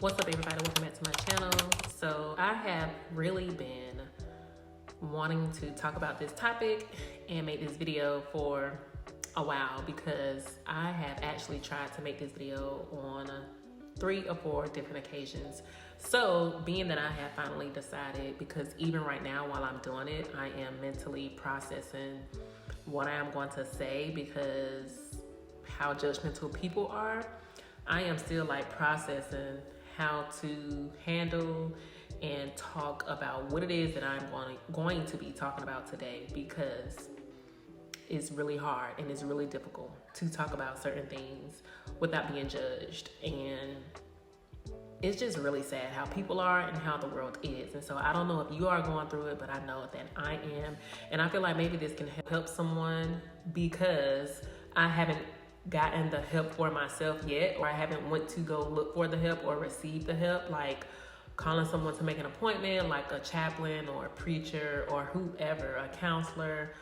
What's up, everybody? Welcome back to my channel. So I have really been wanting to talk about this topic and make this video for a while because I have actually tried to make this video on 3 or 4 different occasions. So being that I have finally decided, because even right now while I'm doing it, I am mentally processing what I am going to say because how judgmental people are, I am still like processing how to handle and talk about what it is that I'm going to be talking about today, because it's really hard and it's really difficult to talk about certain things without being judged. And it's just really sad how people are and how the world is. And so I don't know if you are going through it, but I know that I am. And I feel like maybe this can help someone because I haven't gotten the help for myself yet, or I haven't went to go look for the help or receive the help, like calling someone to make an appointment, like a chaplain or a preacher or whoever, a counselor.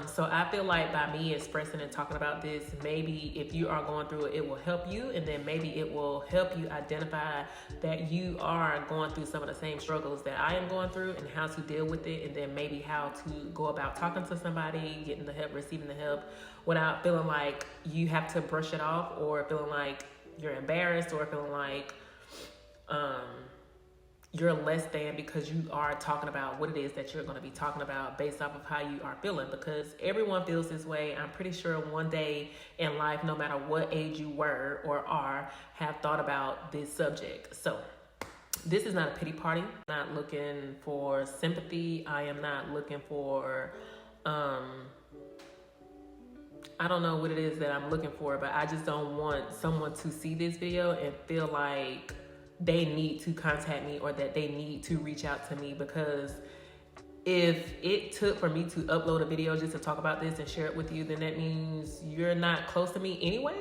So I feel like by me expressing and talking about this, maybe if you are going through it, it will help you, and then maybe it will help you identify that you are going through some of the same struggles that I am going through and how to deal with it, and then maybe how to go about talking to somebody, getting the help, receiving the help, without feeling like you have to brush it off, or feeling like you're embarrassed, or feeling like you're less than because you are talking about what it is that you're going to be talking about based off of how you are feeling, because everyone feels this way. I'm pretty sure one day in life, no matter what age you were or are, have thought about this subject. So this is not a pity party. I'm not looking for sympathy. I am not looking for, I don't know what it is that I'm looking for, but I just don't want someone to see this video and feel like they need to contact me or that they need to reach out to me, because if it took for me to upload a video just to talk about this and share it with you, then that means you're not close to me anyway.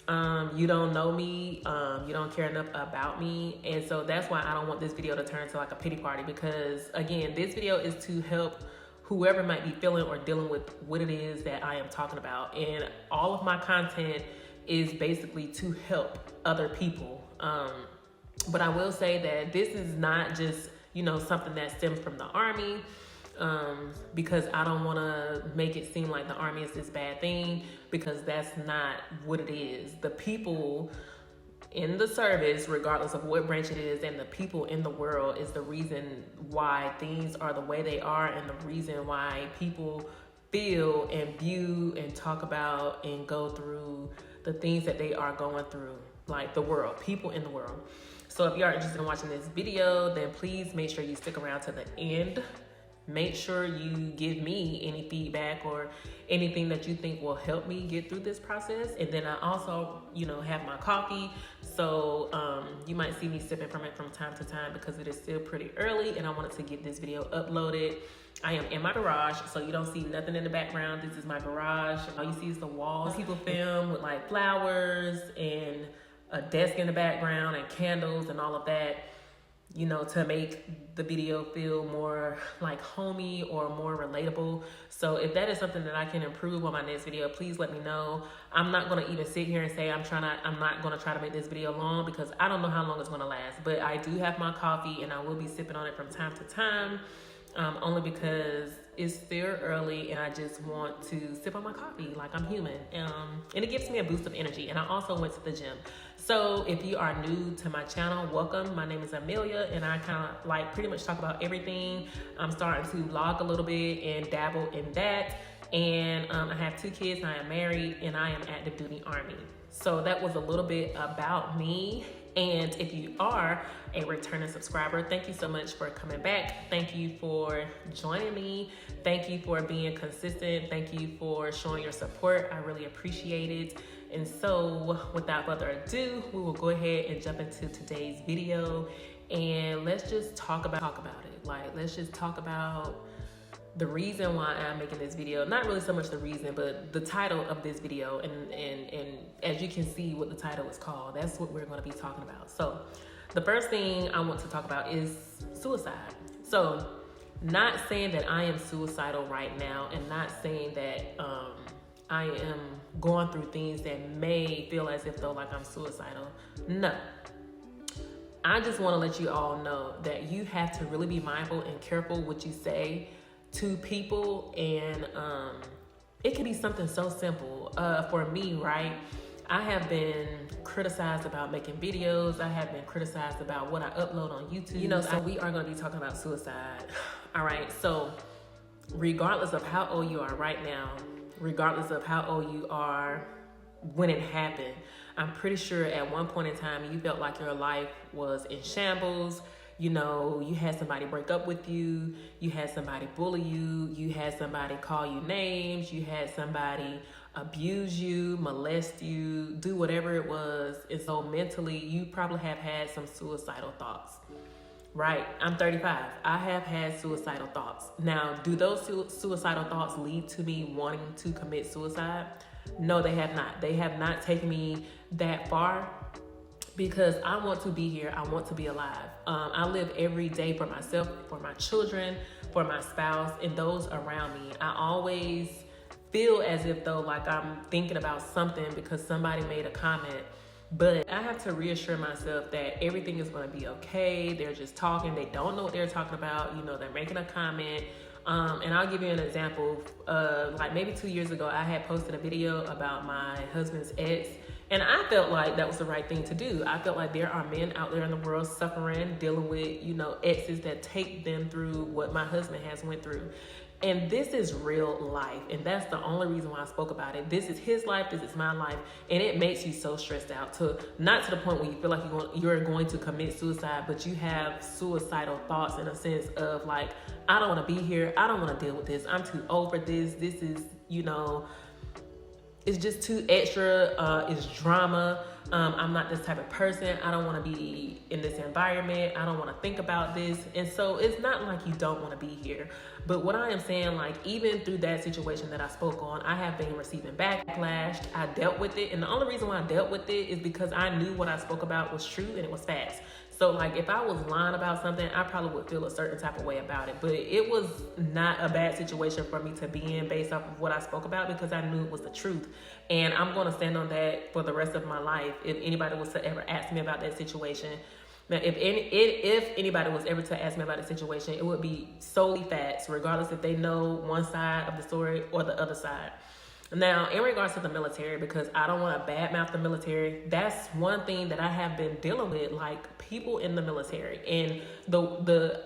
You don't know me, you don't care enough about me. And so that's why I don't want this video to turn into like a pity party, because again, this video is to help whoever might be feeling or dealing with what it is that I am talking about. And all of my content is basically to help other people. But I will say that this is not just, something that stems from the Army, because I don't want to make it seem like the Army is this bad thing, because that's not what it is. The people in the service, regardless of what branch it is, and the people in the world is the reason why things are the way they are, and the reason why people feel and view and talk about and go through the things that they are going through, like the world, people in the world. So if you are interested in watching this video, then please make sure you stick around to the end. Make sure you give me any feedback or anything that you think will help me get through this process. And then I also, have my coffee. So you might see me sipping from it from time to time because it is still pretty early and I wanted to get this video uploaded. I am in my garage, so you don't see nothing in the background. This is my garage. All you see is the walls. People film with like flowers and a desk in the background and candles and all of that, to make the video feel more like homey or more relatable. So if that is something that I can improve on my next video, please let me know. I'm not going to even sit here and say I'm not going to try to make this video long, because I don't know how long it's going to last. But I do have my coffee and I will be sipping on it from time to time, only because it's still early and I just want to sip on my coffee like I'm human. And it gives me a boost of energy. And I also went to the gym. So if you are new to my channel, welcome. My name is Amelia and I kind of like pretty much talk about everything. I'm starting to vlog a little bit and dabble in that. And I have 2 kids, I am married, and I am active duty Army. So that was a little bit about me. And if you are a returning subscriber, thank you so much for coming back. Thank you for joining me. Thank you for being consistent. Thank you for showing your support. I really appreciate it. And so without further ado, we will go ahead and jump into today's video. And let's just talk about it. Like, let's just talk about the reason why I'm making this video. Not really so much the reason, but the title of this video. And as you can see what the title is called, that's what we're going to be talking about. So the first thing I want to talk about is suicide. So not saying that I am suicidal right now, and not saying that I am going through things that may feel as if though like I'm suicidal. No. I just want to let you all know that you have to really be mindful and careful what you say to people. And it can be something so simple. For me, right? I have been criticized about making videos. I have been criticized about what I upload on YouTube. You know, so we are going to be talking about suicide. All right. So regardless of how old you are right now, regardless of how old you are when it happened, I'm pretty sure at one point in time you felt like your life was in shambles. You know, you had somebody break up with you, you had somebody bully you, you had somebody call you names, you had somebody abuse you, molest you, do whatever it was. And so mentally, you probably have had some suicidal thoughts. Right, I'm 35. I have had suicidal thoughts. Now, do those suicidal thoughts lead to me wanting to commit suicide? No, they have not. They have not taken me that far, because I want to be here. I want to be alive. I live every day for myself, for my children, for my spouse, and those around me. I always feel as if though like I'm thinking about something because somebody made a comment, but I have to reassure myself that everything is going to be okay. They're just talking. They don't know what they're talking about. You know, they're making a comment. And I'll give you an example. Like maybe 2 years ago, I had posted a video about my husband's ex, and I felt like that was the right thing to do. I felt like there are men out there in the world suffering, dealing with, you know, exes that take them through what my husband has went through. And this is real life. And that's the only reason why I spoke about it. This is his life. This is my life. And it makes you so stressed out, to not to the point where you feel like you're going to commit suicide, but you have suicidal thoughts in a sense of like, I don't want to be here. I don't want to deal with this. I'm too old for this. This is, you know, it's just too extra. It's drama. I'm not this type of person. I don't want to be in this environment. I don't want to think about this. And so it's not like you don't want to be here. But what I am saying, like, even through that situation that I spoke on, I have been receiving backlash. I dealt with it. And the only reason why I dealt with it is because I knew what I spoke about was true and it was facts. So like if I was lying about something, I probably would feel a certain type of way about it. But it was not a bad situation for me to be in based off of what I spoke about, because I knew it was the truth. And I'm going to stand on that for the rest of my life. If anybody was to ever ask me about that situation, now if anybody was ever to ask me about a situation, it would be solely facts, regardless if they know one side of the story or the other side. Now, in regards to the military, because I don't want to badmouth the military, that's one thing that I have been dealing with, like people in the military. And the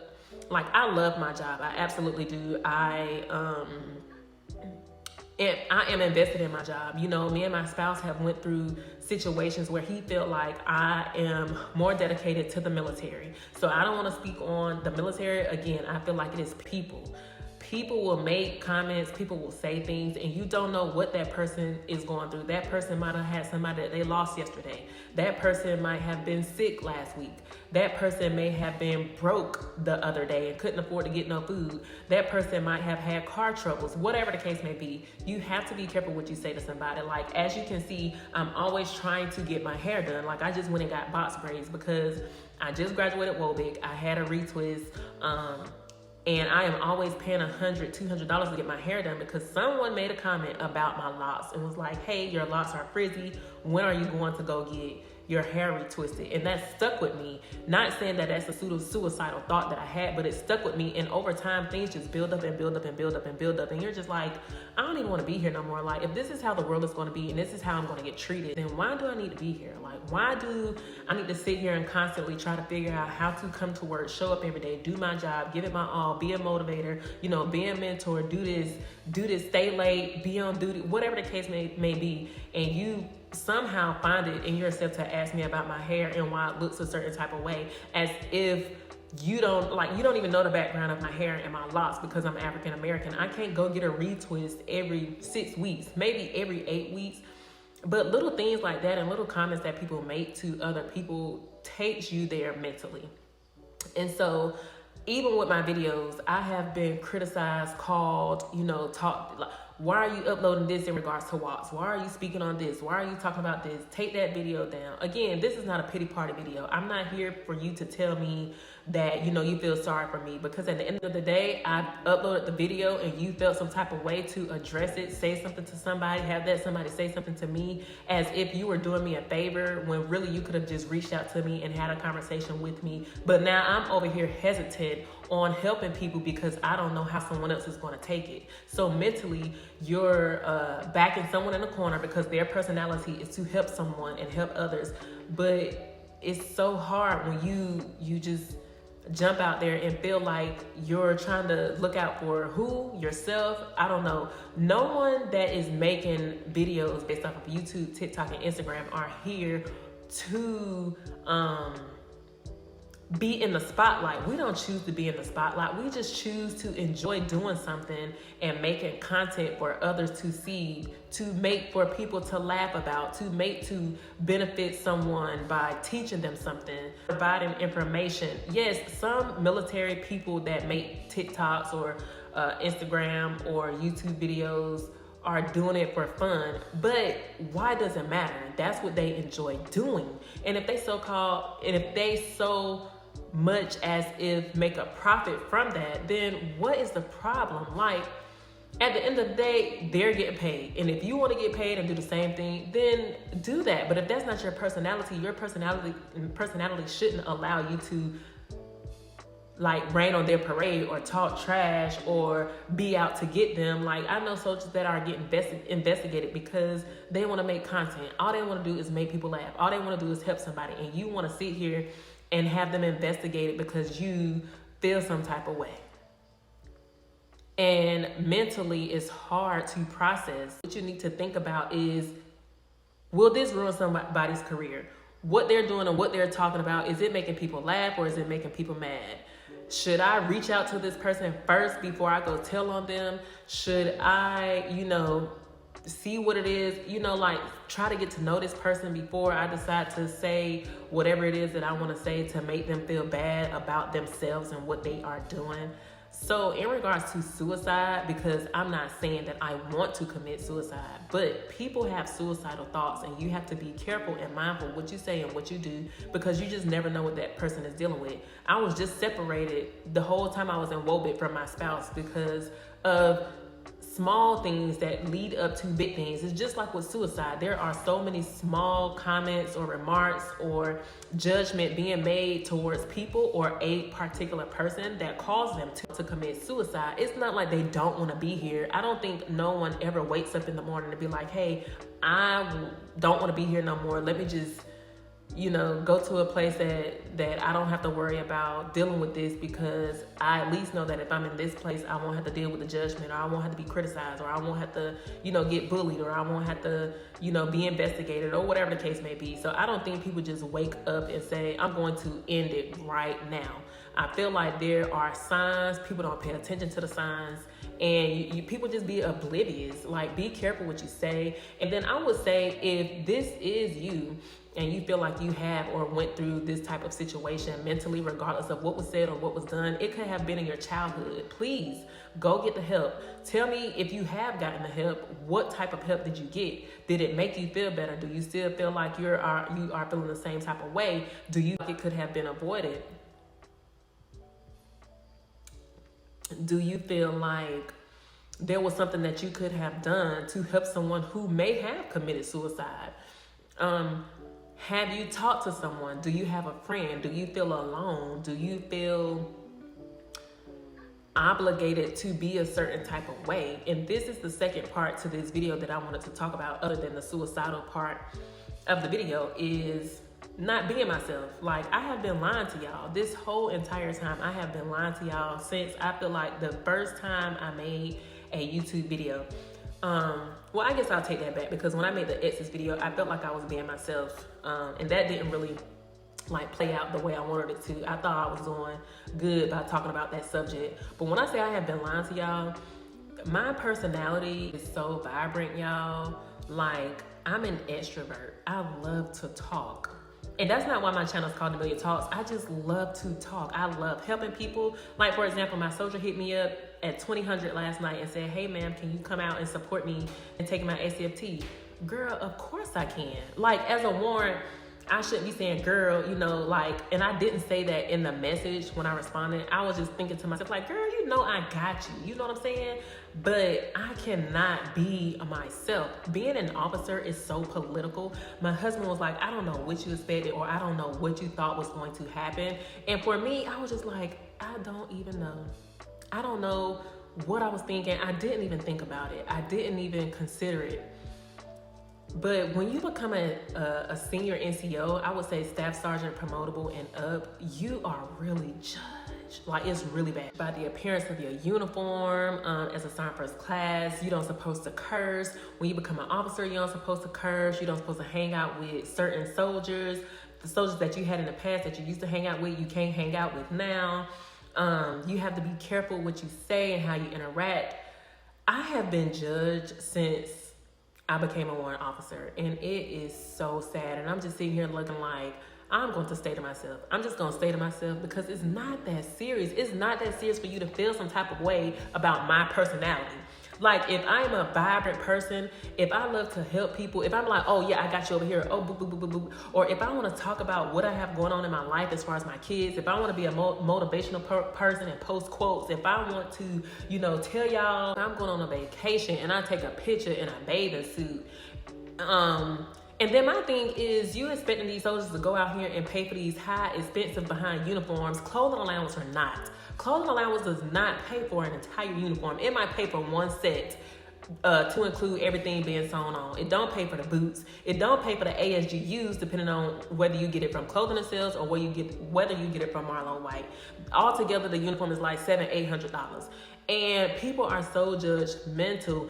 like, I love my job. I absolutely do. And I am invested in my job. You know, me and my spouse have went through situations where he felt like I am more dedicated to the military. So I don't want to speak on the military. Again, I feel like it is people. People will make comments, people will say things, and you don't know what that person is going through. That person might have had somebody that they lost yesterday. That person might have been sick last week. That person may have been broke the other day and couldn't afford to get no food. That person might have had car troubles. Whatever the case may be, you have to be careful what you say to somebody. Like, as you can see, I'm always trying to get my hair done. Like, I just went and got box braids because I just graduated Wobic. I had a retwist. And I am always paying $100, $200 to get my hair done because someone made a comment about my locks and was like, hey, your locks are frizzy. When are you going to go get your hair retwisted? And that stuck with me. Not saying that that's a suicidal thought that I had, but it stuck with me. And over time, things just build up and build up and build up and build up. And you're just like, I don't even want to be here no more. Like, if this is how the world is going to be and this is how I'm going to get treated, then why do I need to be here? Like, why do I need to sit here and constantly try to figure out how to come to work, show up every day, do my job, give it my all, be a motivator, you know, be a mentor, do this, stay late, be on duty, whatever the case may be. And you somehow find it in yourself to ask me about my hair and why it looks a certain type of way, as if you don't even know the background of my hair and my locks because I'm African American. I can't go get a retwist every 6 weeks, maybe every 8 weeks. But little things like that and little comments that people make to other people takes you there mentally. And so even with my videos, I have been criticized, called, you know, Why are you uploading this in regards to walks? Why are you speaking on this? Why are you talking about this? Take that video down. Again, this is not a pity party video. I'm not here for you to tell me that, you know, you feel sorry for me, because at the end of the day, I uploaded the video and you felt some type of way to address it, say something to somebody, have that somebody say something to me as if you were doing me a favor, when really you could have just reached out to me and had a conversation with me. But now I'm over here hesitant on helping people because I don't know how someone else is going to take it. So mentally, you're backing someone in the corner because their personality is to help someone and help others. But it's so hard when you just jump out there and feel like you're trying to look out for who? Yourself? I don't know. No one that is making videos based off of YouTube, TikTok, and Instagram are here to be in the spotlight. We don't choose to be in the spotlight. We just choose to enjoy doing something and making content for others to see, to make for people to laugh about, to benefit someone by teaching them something, providing information. Yes, some military people that make TikToks or Instagram or YouTube videos are doing it for fun, but why does it matter? That's what they enjoy doing. And if they so much as if make a profit from that, then what is the problem? Like, at the end of the day, they're getting paid. And if you want to get paid and do the same thing, then do that. But if that's not your personality shouldn't allow you to like rain on their parade or talk trash or be out to get them. Like, I know soldiers that are getting investigated because they want to make content. All they want to do is make people laugh. All they want to do is help somebody. And you want to sit here and have them investigated because you feel some type of way. And mentally, it's hard to process. What you need to think about is, will this ruin somebody's career? What they're doing and what they're talking about, is it making people laugh or is it making people mad? Should I reach out to this person first before I go tell on them? Should I, see what it is, like try to get to know this person before I decide to say whatever it is that I want to say to make them feel bad about themselves and what they are doing? So in regards to suicide, because I'm not saying that I want to commit suicide, but people have suicidal thoughts and you have to be careful and mindful what you say and what you do, because you just never know what that person is dealing with. I was just separated the whole time I was in Wobit from my spouse because of small things that lead up to big things. It's just like with suicide. There are so many small comments or remarks or judgment being made towards people or a particular person that cause them to commit suicide. It's not like they don't want to be here. I don't think no one ever wakes up in the morning to be like, hey, I don't want to be here no more. Let me just go to a place that I don't have to worry about dealing with this, because I at least know that if I'm in this place, I won't have to deal with the judgment, or I won't have to be criticized, or I won't have to, get bullied, or I won't have to, be investigated, or whatever the case may be. So I don't think people just wake up and say, I'm going to end it right now. I feel like there are signs. People don't pay attention to the signs, and people just be oblivious. Like, be careful what you say. And then I would say, if this is you, and you feel like you have or went through this type of situation mentally, regardless of what was said or what was done, it could have been in your childhood. Please go get the help. Tell me if you have gotten the help. What type of help did you get? Did it make you feel better? Do you still feel like you are feeling the same type of way? Do you think it could have been avoided? Do you feel like there was something that you could have done to help someone who may have committed suicide? Have you talked to someone? Do you have a friend? Do you feel alone? Do you feel obligated to be a certain type of way? And this is the second part to this video that I wanted to talk about, other than the suicidal part of the video, is not being myself. Like, I have been lying to y'all this whole entire time. I have been lying to y'all since, I feel like, the first time I made a YouTube video. Well, I guess I'll take that back, because when I made the Exes video, I felt like I was being myself, and that didn't really play out the way I wanted it to. I thought I was doing good by talking about that subject, but when I say I have been lying to y'all, my personality is so vibrant, y'all. Like, I'm an extrovert. I love to talk. And that's not why my channel is called A Million Talks. I just love to talk. I love helping people. Like, for example, my soldier hit me up at 2000 last night and said, hey ma'am, can you come out and support me and take my ACFT? Girl, of course I can. Like, as a warrant, I shouldn't be saying girl, you know, like, and I didn't say that in the message when I responded. I was just thinking to myself, like, girl, you know I got you. You know what I'm saying? But I cannot be myself. Being an officer is so political. My husband was like, I don't know what you expected, or I don't know what you thought was going to happen. And for me, I was just like, I don't even know. I don't know what I was thinking. I didn't even think about it. I didn't even consider it. But when you become a senior NCO, I would say staff sergeant promotable and up, you are really judged. Like, it's really bad. By the appearance of your uniform, as assigned first class, you don't supposed to curse. When you become an officer, you don't supposed to curse. You don't supposed to hang out with certain soldiers. The soldiers that you had in the past that you used to hang out with, you can't hang out with now. You have to be careful what you say and how you interact. I have been judged since I became a warrant officer, and it is so sad. And I'm just sitting here looking like, I'm going to stay to myself. I'm just going to stay to myself because it's not that serious. It's not that serious for you to feel some type of way about my personality. Like, if I'm a vibrant person, if I love to help people, if I'm like, oh yeah, I got you over here, oh boop, boop, boop, boop, boop. Or if I want to talk about what I have going on in my life as far as my kids, if I want to be a motivational person and post quotes, if I want to, you know, tell y'all I'm going on a vacation and I take a picture in a bathing suit. And then my thing is, you expecting these soldiers to go out here and pay for these high, expensive behind uniforms, clothing allowance or not. Clothing allowance does not pay for an entire uniform. It might pay for one set to include everything being sewn on. It don't pay for the boots. It don't pay for the ASGUs, depending on whether you get it from Clothing and Sales or whether you get it from Marlon White. Altogether, the uniform is like $700-800. And people are so judgmental.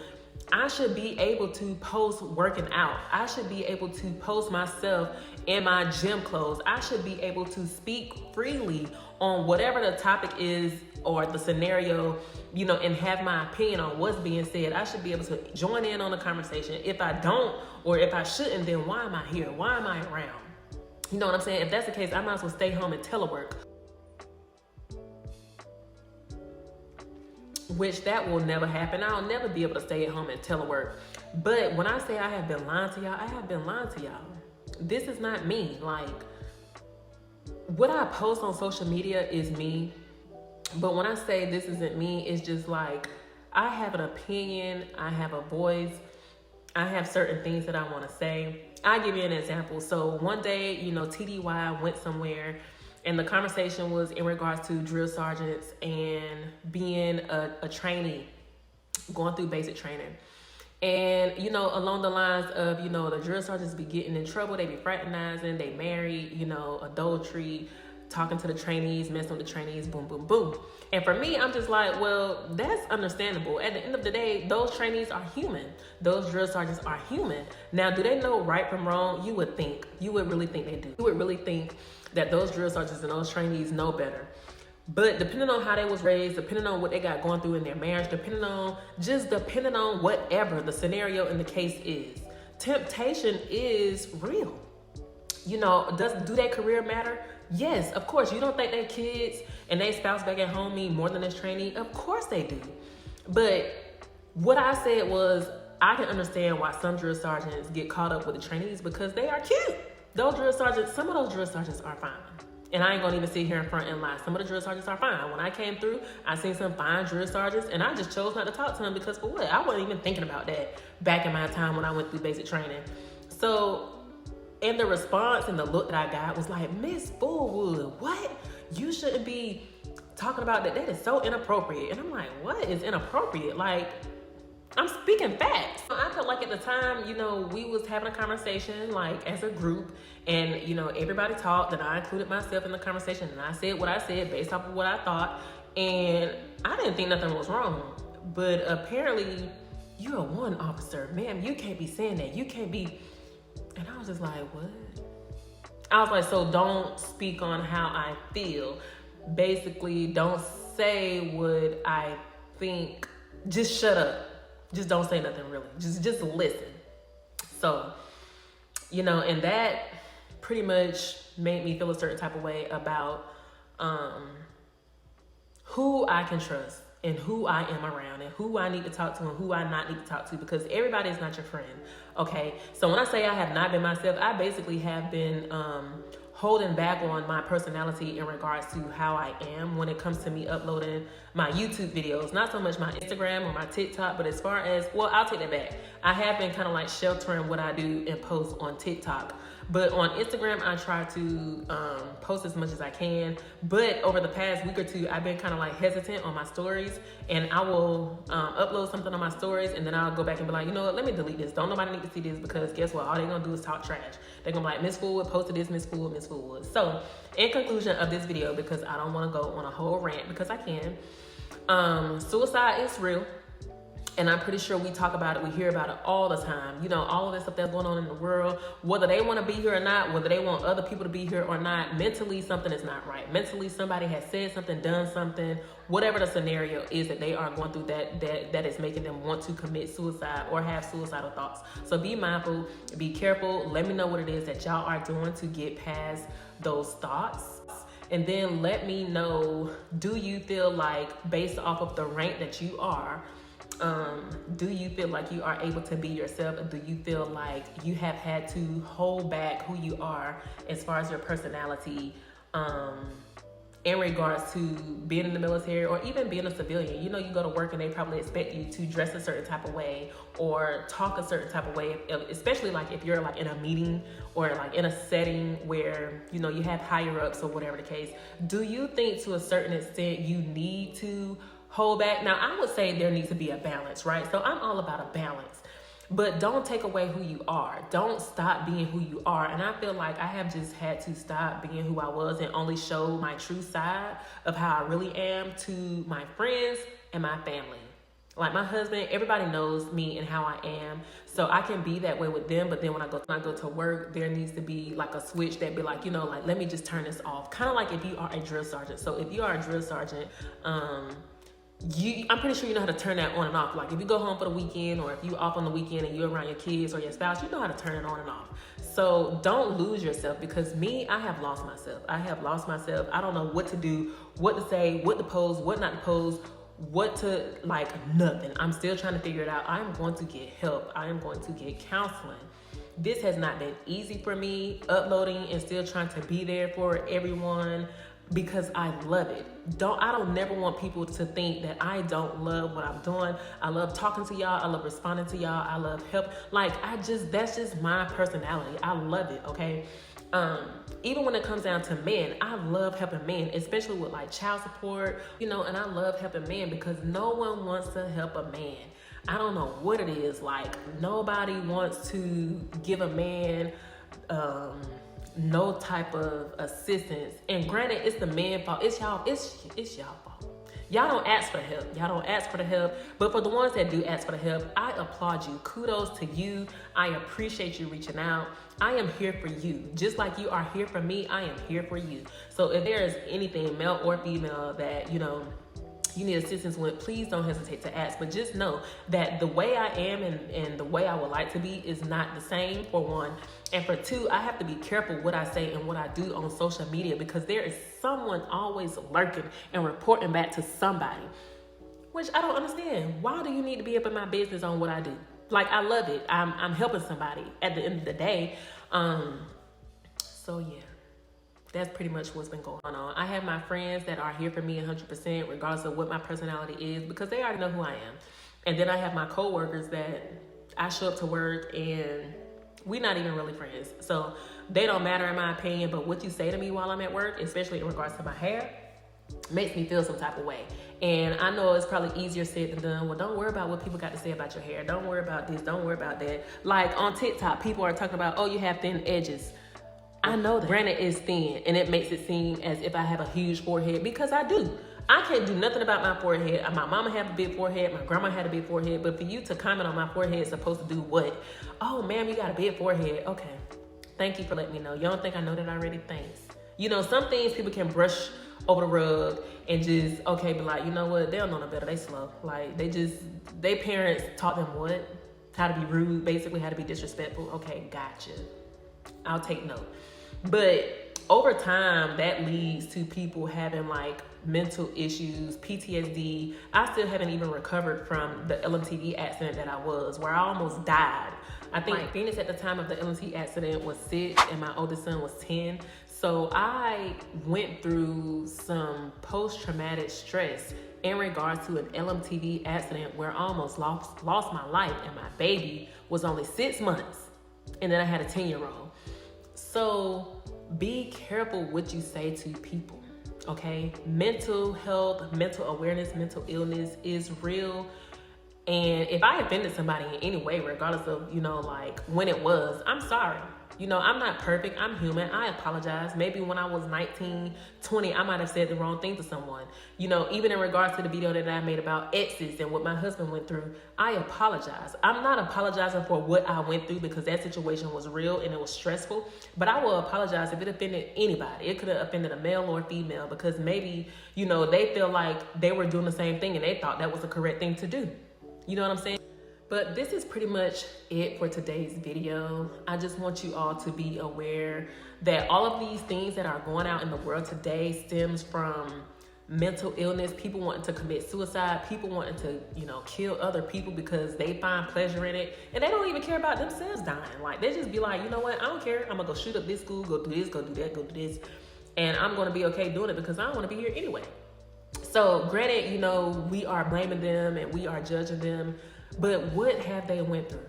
I should be able to post working out. I should be able to post myself in my gym clothes. I should be able to speak freely on whatever the topic is or the scenario, you know, and have my opinion on what's being said. I should be able to join in on the conversation. If I don't, or if I shouldn't, then why am I here? Why am I around? You know what I'm saying? If that's the case, I might as well stay home and telework. Which that will never happen. I'll never be able to stay at home and telework. But when I say I have been lying to y'all, I have been lying to y'all. This is not me. Like, what I post on social media is me. But when I say this isn't me, it's just like, I have an opinion, I have a voice, I have certain things that I want to say. I'll give you an example. So one day, you know, TDY went somewhere, and the conversation was in regards to drill sergeants and being a trainee, going through basic training. And, you know, along the lines of, you know, the drill sergeants be getting in trouble, they be fraternizing, they marry, you know, adultery, talking to the trainees, messing with the trainees, boom, boom, boom. And for me, I'm just like, well, that's understandable. At the end of the day, those trainees are human. Those drill sergeants are human. Now, do they know right from wrong? You would really think they do. You would really think that those drill sergeants and those trainees know better. But depending on how they was raised, depending on what they got going through in their marriage, depending on whatever the scenario and the case is, temptation is real. You know, do their career matter? Yes, of course. You don't think their kids and their spouse back at home mean more than this trainee? Of course they do. But what I said was, I can understand why some drill sergeants get caught up with the trainees because they are cute. Those drill sergeants, some of those drill sergeants are fine. And I ain't gonna even sit here in front and lie. Some of the drill sergeants are fine. When I came through, I seen some fine drill sergeants, and I just chose not to talk to them because for what? I wasn't even thinking about that back in my time when I went through basic training. So, and the response and the look that I got was like, Miss Fullwood, what? You shouldn't be talking about that. That is so inappropriate. And I'm like, what is inappropriate? Like, I'm speaking facts. I felt like at the time, you know, we was having a conversation like as a group, and you know, everybody talked, and I included myself in the conversation, and I said what I said based off of what I thought, and I didn't think nothing was wrong. But apparently, you're a warrant officer, ma'am. You can't be saying that. You can't be. And I was just like, what? I was like, so don't speak on how I feel. Basically, don't say what I think. Just shut up. Just don't say nothing really. Just listen. So, you know, and that pretty much made me feel a certain type of way about who I can trust. and who I am around and who I need to talk to and who I not need to talk to, because everybody is not your friend, okay? So when I say I have not been myself, I basically have been holding back on my personality in regards to how I am when it comes to me uploading my YouTube videos. Not so much my Instagram or my TikTok, but as far as, well, I'll take that back. I have been kind of like sheltering what I do and post on TikTok. But on Instagram, I try to post as much as I can. But over the past week or two, I've been kind of like hesitant on my stories. And I will upload something on my stories, and then I'll go back and be like, you know what, let me delete this. Don't nobody need to see this, because guess what? All they're going to do is talk trash. They're going to be like, Miss Fullwood posted this, Miss Fullwood, Miss Fullwood. So in conclusion of this video, because I don't want to go on a whole rant, because I can, suicide is real. And I'm pretty sure we talk about it, we hear about it all the time. You know, all of this stuff that's going on in the world, whether they want to be here or not, whether they want other people to be here or not, mentally something is not right. Mentally somebody has said something, done something, whatever the scenario is that they are going through that is making them want to commit suicide or have suicidal thoughts. So be mindful, be careful. Let me know what it is that y'all are doing to get past those thoughts. And then let me know, do you feel like, based off of the rank that you are, do you feel like you are able to be yourself? Or do you feel like you have had to hold back who you are as far as your personality in regards to being in the military or even being a civilian? You know, you go to work and they probably expect you to dress a certain type of way or talk a certain type of way, especially like if you're like in a meeting or like in a setting where, you know, you have higher ups or whatever the case. Do you think to a certain extent you need to hold back? Now, I would say there needs to be a balance, right? So I'm all about a balance, but don't take away who you are. Don't stop being who you are. And I feel like I have just had to stop being who I was and only show my true side of how I really am to my friends and my family. Like my husband, everybody knows me and how I am. So I can be that way with them. But then when I go to work, there needs to be like a switch that be like, you know, like, let me just turn this off. Kind of like if you are a drill sergeant. So if you are a drill sergeant, I'm pretty sure you know how to turn that on and off. Like if you go home for the weekend, or if you off on the weekend and you're around your kids or your spouse, you know how to turn it on and off. So don't lose yourself, because me, I have lost myself. I don't know what to do, what to say, what to pose, what not to pose, what to, like, nothing. I'm still trying to figure it out. I'm going to get help. I am going to get counseling. This has not been easy for me, uploading and still trying to be there for everyone, because I love it. I don't never want people to think that I don't love what I'm doing. I love talking to y'all. I love responding to y'all. I love help. Like, that's just my personality. I love it, okay? Even when it comes down to men, I love helping men, especially with like child support, you know, and I love helping men because no one wants to help a man. I don't know what it is. Like, nobody wants to give a man, no type of assistance. And granted, it's the man's fault. It's y'all fault. Y'all don't ask for the help. But for the ones that do ask for the help, I applaud you. Kudos to you. I appreciate you reaching out. I am here for you. Just like you are here for me, I am here for you. So if there is anything, male or female, that, you know, you need assistance with, please don't hesitate to ask. But just know that the way I am and the way I would like to be is not the same, for one. And for two, I have to be careful what I say and what I do on social media, because there is someone always lurking and reporting back to somebody, which I don't understand. Why do you need to be up in my business on what I do? Like, I love it. I'm helping somebody at the end of the day. So yeah. That's pretty much what's been going on. I have my friends that are here for me 100%, regardless of what my personality is, because they already know who I am. And then I have my coworkers that I show up to work and we're not even really friends. So they don't matter in my opinion, but what you say to me while I'm at work, especially in regards to my hair, makes me feel some type of way. And I know it's probably easier said than done. Well, don't worry about what people got to say about your hair. Don't worry about this. Don't worry about that. Like on TikTok, people are talking about, oh, you have thin edges. I know that. Granted, it's thin, and it makes it seem as if I have a huge forehead, because I do. I can't do nothing about my forehead. My mama had a big forehead. My grandma had a big forehead. But for you to comment on my forehead is supposed to do what? Oh, ma'am, you got a big forehead. Okay. Thank you for letting me know. You don't think I know that already? Thanks. You know, some things people can brush over the rug and just, okay, but like, you know what? They don't know no better. They slow. Like, their parents taught them what? How to be rude, basically, how to be disrespectful. Okay, gotcha. I'll take note. But over time, that leads to people having like mental issues, PTSD. I still haven't even recovered from the LMTV accident that I was, where I almost died. I think Phoenix at the time of the LMTV accident was 6 and my oldest son was 10. So I went through some post-traumatic stress in regards to an LMTV accident where I almost lost my life, and my baby was only 6 months. And then I had a 10-year-old. So be careful what you say to people, okay? Mental health, mental awareness, mental illness is real. And if I offended somebody in any way, regardless of, like when it was, I'm sorry. I'm not perfect. I'm human. I apologize. Maybe when I was 19, 20, I might have said the wrong thing to someone. Even in regards to the video that I made about exes and what my husband went through, I apologize. I'm not apologizing for what I went through because that situation was real and it was stressful. But I will apologize if it offended anybody. It could have offended a male or a female because maybe, they feel like they were doing the same thing and they thought that was the correct thing to do. You know what I'm saying? But this is pretty much it for today's video. I just want you all to be aware that all of these things that are going out in the world today stems from mental illness, people wanting to commit suicide, people wanting to, kill other people because they find pleasure in it. And they don't even care about themselves dying. Like, they just be like, you know what? I don't care. I'm gonna go shoot up this school, go do this, go do that, go do this. And I'm gonna be okay doing it because I don't wanna be here anyway. So granted, we are blaming them and we are judging them. But what have they went through?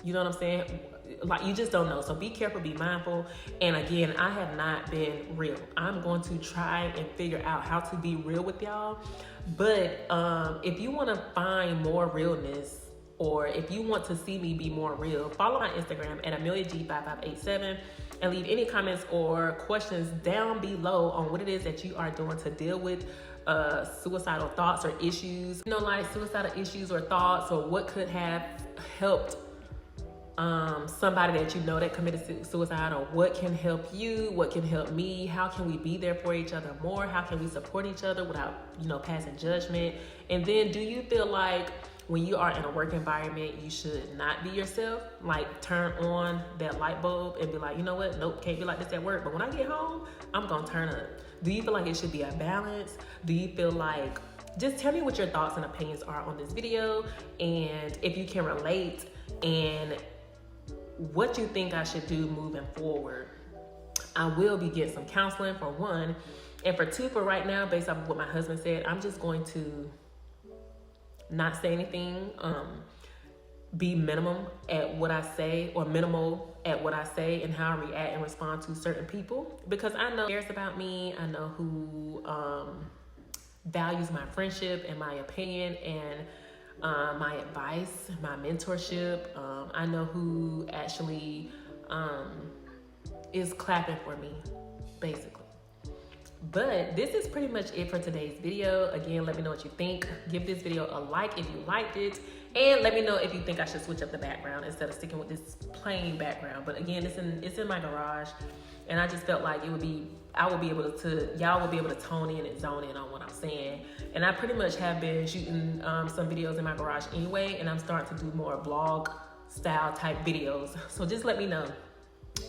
You know what I'm saying? Like, you just don't know. So be careful, be mindful. And again, I have not been real. I'm going to try and figure out how to be real with y'all. But if you want to find more realness, or if you want to see me be more real, follow my Instagram at AmeliaG5587 and leave any comments or questions down below on what it is that you are doing to deal with suicidal thoughts or issues, like suicidal issues or thoughts, or what could have helped somebody that that committed suicide, or what can help you, what can help me, how can we be there for each other more, how can we support each other without passing judgment. And then, do you feel like when you are in a work environment you should not be yourself, like turn on that light bulb and be like, you know what, nope, can't be like this at work, but when I get home I'm gonna turn up? Do you feel like it should be a balance? Do you feel like, just tell me what your thoughts and opinions are on this video, and if you can relate, and what you think I should do moving forward. I will be getting some counseling, for one, and for two, for right now, based off of what my husband said, I'm just going to not say anything, be minimum at what I say, or minimal at what I say and how I react and respond to certain people, because I know who cares about me. I know who values my friendship and my opinion and my advice, my mentorship. I know who actually is clapping for me, basically. But this is pretty much it for today's video. Again, let me know what you think. Give this video a like if you liked it. And let me know if you think I should switch up the background instead of sticking with this plain background. But again, it's in my garage. And I just felt like y'all would be able to tone in and zone in on what I'm saying. And I pretty much have been shooting some videos in my garage anyway. And I'm starting to do more vlog style type videos. So just let me know.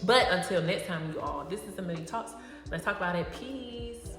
But until next time, you all, this is Amelia Talks. Let's talk about it. Peace.